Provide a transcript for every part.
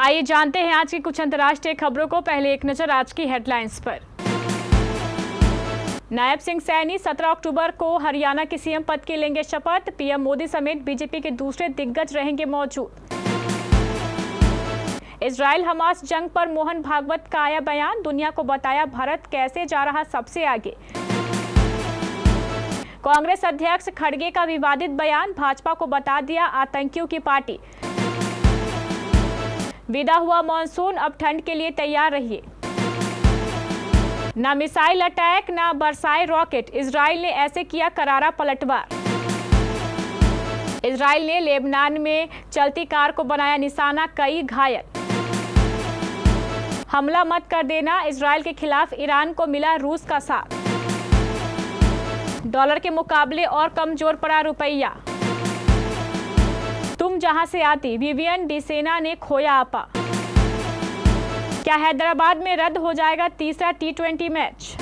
आइए जानते हैं आज की कुछ अंतर्राष्ट्रीय खबरों को। पहले एक नजर आज की हेडलाइंस पर। नायब सिंह सैनी 17 अक्टूबर को हरियाणा के सीएम पद की लेंगे शपथ। पीएम मोदी समेत बीजेपी के दूसरे दिग्गज रहेंगे मौजूद। इजराइल हमास जंग पर मोहन भागवत का आया बयान, दुनिया को बताया भारत कैसे जा रहा सबसे आगे। कांग्रेस अध्यक्ष खड़गे का विवादित बयान, भाजपा को बता दिया आतंकियों की पार्टी। विदा हुआ मॉनसून, अब ठंड के लिए तैयार रहिए। ना मिसाइल अटैक ना बरसाए रॉकेट, इजराइल ने ऐसे किया करारा पलटवार। इजराइल ने लेबनान में चलती कार को बनाया निशाना, कई घायल। हमला मत कर देना, इजराइल के खिलाफ ईरान को मिला रूस का साथ। डॉलर के मुकाबले और कमजोर पड़ा रुपया। तुम जहां से आती, विवियन डिसेना ने खोया आपा। क्या हैदराबाद में रद्द हो जाएगा तीसरा T20 मैच?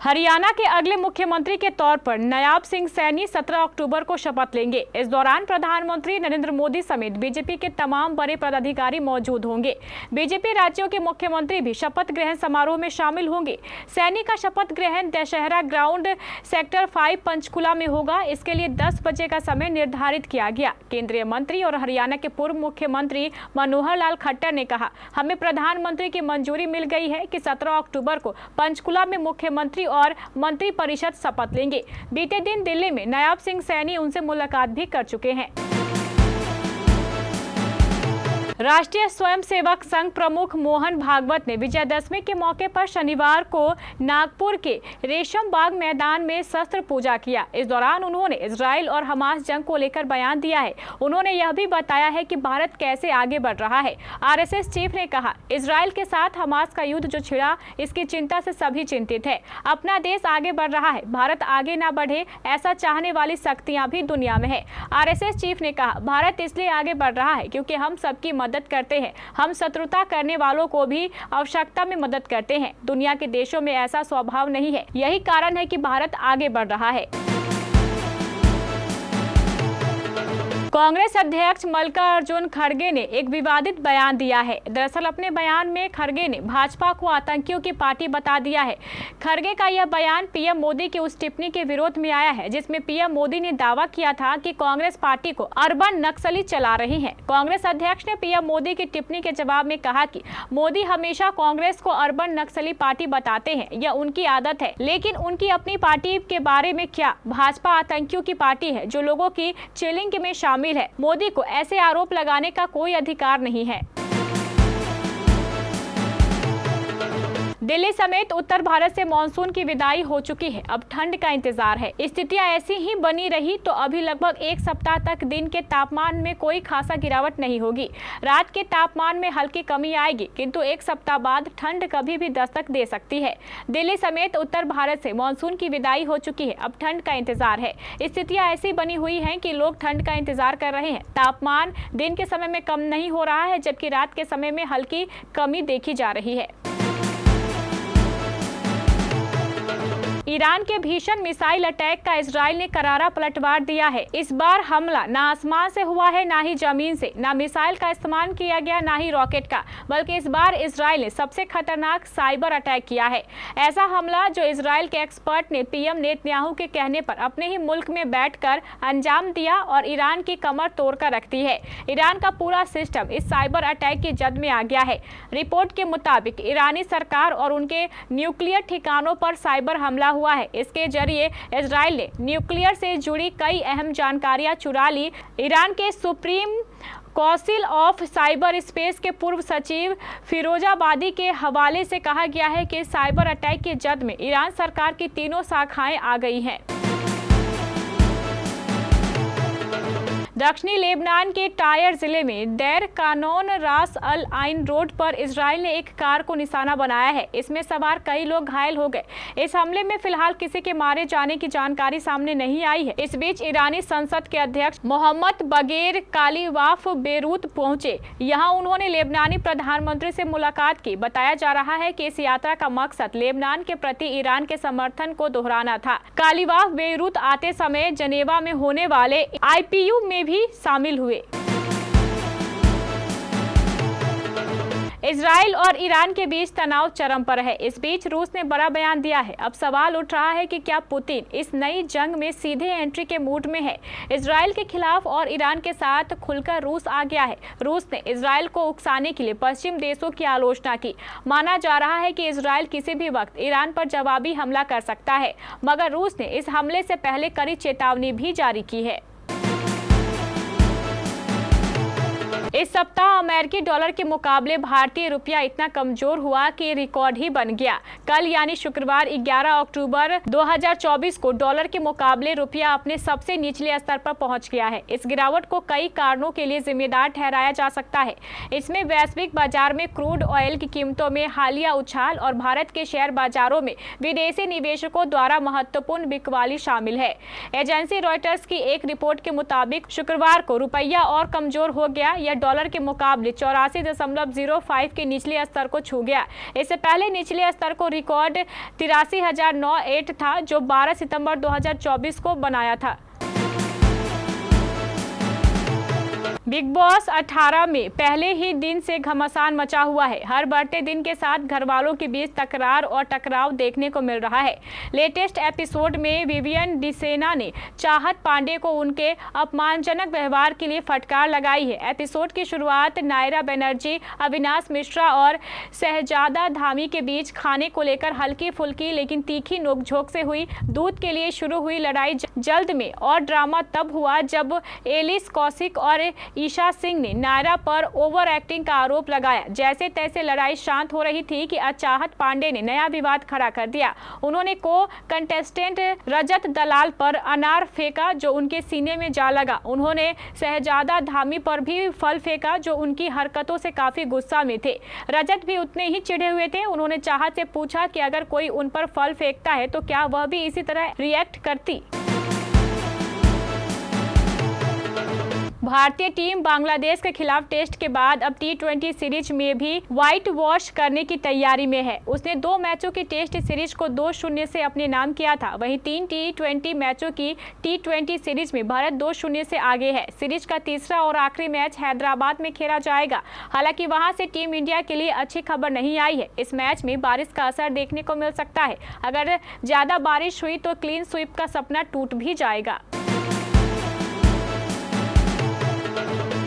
हरियाणा के अगले मुख्यमंत्री के तौर पर नायब सिंह सैनी 17 अक्टूबर को शपथ लेंगे। इस दौरान प्रधानमंत्री नरेंद्र मोदी समेत बीजेपी के तमाम बड़े पदाधिकारी मौजूद होंगे। बीजेपी राज्यों के मुख्यमंत्री भी शपथ ग्रहण समारोह में शामिल होंगे। सैनी का शपथ ग्रहण दशहरा ग्राउंड सेक्टर 5 पंचकुला में होगा। इसके लिए 10 बजे का समय निर्धारित किया गया। केंद्रीय मंत्री और हरियाणा के पूर्व मुख्यमंत्री मनोहर लाल खट्टर ने कहा, हमें प्रधानमंत्री की मंजूरी मिल गई है कि 17 अक्टूबर को पंचकुला में मुख्यमंत्री और मंत्रिपरिषद शपथ लेंगे। बीते दिन दिल्ली में नायब सिंह सैनी उनसे मुलाकात भी कर चुके हैं। राष्ट्रीय स्वयंसेवक संघ प्रमुख मोहन भागवत ने विजयदशमी के मौके पर शनिवार को नागपुर के रेशम बाग मैदान में शस्त्र पूजा किया। इस दौरान उन्होंने इजराइल और हमास जंग को लेकर बयान दिया है। उन्होंने यह भी बताया है कि भारत कैसे आगे बढ़ रहा है। आरएसएस चीफ ने कहा, इजराइल के साथ हमास का युद्ध जो छिड़ा, इसकी चिंता से सभी चिंतित है। अपना देश आगे बढ़ रहा है, भारत आगे ना बढ़े ऐसा चाहने वाली शक्तियां भी दुनिया में है। आरएसएस चीफ ने कहा, भारत इसलिए आगे बढ़ रहा है क्योंकि हम सबकी मदद करते हैं। हम शत्रुता करने वालों को भी आवश्यकता में मदद करते हैं। दुनिया के देशों में ऐसा स्वभाव नहीं है। यही कारण है कि भारत आगे बढ़ रहा है। कांग्रेस अध्यक्ष मल्लिकार्जुन खड़गे ने एक विवादित बयान दिया है। दरअसल अपने बयान में खड़गे ने भाजपा को आतंकियों की पार्टी बता दिया है। खड़गे का यह बयान पीएम मोदी की उस टिप्पणी के विरोध में आया है जिसमें पीएम मोदी ने दावा किया था कि कांग्रेस पार्टी को अर्बन नक्सली चला रही है। कांग्रेस अध्यक्ष ने पीएम मोदी की टिप्पणी के जवाब में कहा कि मोदी हमेशा कांग्रेस को अर्बन नक्सली पार्टी बताते हैं, यह उनकी आदत है। लेकिन उनकी अपनी पार्टी के बारे में क्या? भाजपा आतंकियों की पार्टी है जो लोगों की चिलिंग में शामिल है। मोदी को ऐसे आरोप लगाने का कोई अधिकार नहीं है। दिल्ली समेत उत्तर भारत से मानसून की विदाई हो चुकी है। अब ठंड का इंतजार है। स्थितियां ऐसी ही बनी रही तो अभी लगभग एक सप्ताह तक दिन के तापमान में कोई खासा गिरावट नहीं होगी। रात के तापमान में हल्की कमी आएगी, किंतु एक सप्ताह बाद ठंड कभी भी दस्तक दे सकती है। दिल्ली समेत उत्तर भारत से मानसून की विदाई हो चुकी है। अब ठंड का इंतजार है। स्थितियां ऐसी बनी हुई हैं कि लोग ठंड का इंतजार कर रहे हैं। तापमान दिन के समय में कम नहीं हो रहा है, जबकि रात के समय में हल्की कमी देखी जा रही है। ईरान के भीषण मिसाइल अटैक का इजराइल ने करारा पलटवार दिया है। इस बार हमला ना आसमान से हुआ है, ना ही जमीन से, ना मिसाइल का इस्तेमाल किया गया, ना ही रॉकेट का, बल्कि इस बार इजराइल ने सबसे खतरनाक साइबर अटैक किया है। ऐसा हमला जो इजराइल के एक्सपर्ट ने पीएम नेतन्याहू के कहने पर अपने ही मुल्क में बैठकर अंजाम दिया और ईरान की कमर तोड़कर रख दी है। ईरान का पूरा सिस्टम इस साइबर अटैक की जद में आ गया है। रिपोर्ट के मुताबिक ईरानी सरकार और उनके न्यूक्लियर ठिकानों पर साइबर हमला हुआ है। इसके जरिए इजराइल ने न्यूक्लियर से जुड़ी कई अहम जानकारियां चुरा ली। ईरान के supreme council of cyber space के पूर्व सचिव फिरोजाबादी के हवाले से कहा गया है कि साइबर अटैक की जद में ईरान सरकार की तीनों शाखाएं आ गई हैं। दक्षिणी लेबनान के टायर जिले में देर कानून रास अल आइन रोड पर इजराइल ने एक कार को निशाना बनाया है। इसमें सवार कई लोग घायल हो गए। इस हमले में फिलहाल किसी के मारे जाने की जानकारी सामने नहीं आई है। इस बीच ईरानी संसद के अध्यक्ष मोहम्मद बगेर कालीवाफ बेरूत पहुंचे। यहां उन्होंने लेबनानी प्रधानमंत्री से मुलाकात की। बताया जा रहा है कि इस यात्रा का मकसद लेबनान के प्रति ईरान के समर्थन को दोहराना था। कालीवाफ बेरूत आते समय जनेवा में होने वाले IPU में भी शामिल हुए। इजराइल और ईरान के बीच तनाव चरम पर है। इस बीच रूस ने बड़ा बयान दिया है। अब सवाल उठ रहा है कि क्या पुतिन इस नई जंग में सीधे एंट्री के मूड में है। इजराइल के खिलाफ और ईरान के साथ खुलकर रूस आ गया है। रूस ने इजराइल को उकसाने के लिए पश्चिम देशों की आलोचना की। माना जा रहा है कि इजराइल किसी भी वक्त ईरान पर जवाबी हमला कर सकता है, मगर रूस ने इस हमले से पहले कड़ी चेतावनी भी जारी की है। इस सप्ताह अमेरिकी डॉलर के मुकाबले भारतीय रुपया इतना कमजोर हुआ कि रिकॉर्ड ही बन गया। कल यानी शुक्रवार 11 अक्टूबर 2024 को डॉलर के मुकाबले रुपया अपने सबसे निचले स्तर पर पहुंच गया है। इस गिरावट को कई कारणों के लिए जिम्मेदार ठहराया जा सकता है। इसमें वैश्विक बाजार में क्रूड ऑयल की कीमतों में हालिया उछाल और भारत के शेयर बाजारों में विदेशी निवेशकों द्वारा महत्वपूर्ण बिकवाली शामिल है। एजेंसी रॉयटर्स की एक रिपोर्ट के मुताबिक शुक्रवार को रुपया और कमजोर हो गया। यह डॉलर के मुकाबले 84.05 के निचले स्तर को छू गया। इससे पहले निचले स्तर को रिकॉर्ड 83,098 था, जो 12 सितंबर 2024 को बनाया था। बिग बॉस 18 में पहले ही दिन से घमासान मचा हुआ है। हर बढ़ते दिन के साथ घरवालों के बीच तकरार और टकराव देखने को मिल रहा है। लेटेस्ट एपिसोड में विवियन डिसेना ने चाहत पांडे को उनके अपमानजनक व्यवहार के लिए फटकार लगाई है। एपिसोड की शुरुआत नायरा बनर्जी, अविनाश मिश्रा और शहजादा धामी के बीच खाने को लेकर हल्की फुल्की लेकिन तीखी नोकझोंक से हुई। दूध के लिए शुरू हुई लड़ाई जल्द में और ड्रामा तब हुआ जब एलिस कौशिक और ईशा सिंह ने नायरा पर ओवर एक्टिंग का आरोप लगाया। जैसे तैसे लड़ाई शांत हो रही थी कि चाहत पांडे ने नया विवाद खड़ा कर दिया। उन्होंने को कंटेस्टेंट रजत दलाल पर अनार फेंका जो उनके सीने में जा लगा। उन्होंने शहजादा धामी पर भी फल फेंका जो उनकी हरकतों से काफी गुस्सा में थे। रजत भी उतने ही चिढ़े हुए थे। उन्होंने चाहत से पूछा कि अगर कोई उन पर फल फेंकता है तो क्या वह भी इसी तरह रिएक्ट करती। भारतीय टीम बांग्लादेश के खिलाफ टेस्ट के बाद अब T20 सीरीज में भी व्हाइट वॉश करने की तैयारी में है। उसने 2 मैचों की टेस्ट सीरीज को 2-0 से अपने नाम किया था। वहीं 3 T20 मैचों की T20 सीरीज में भारत 2-0 से आगे है। सीरीज का तीसरा और आखिरी मैच हैदराबाद में खेला जाएगा। हालांकि वहां से टीम इंडिया के लिए अच्छी खबर नहीं आई है। इस मैच में बारिश का असर देखने को मिल सकता है। अगर ज्यादा बारिश हुई तो क्लीन स्वीप का सपना टूट भी जाएगा।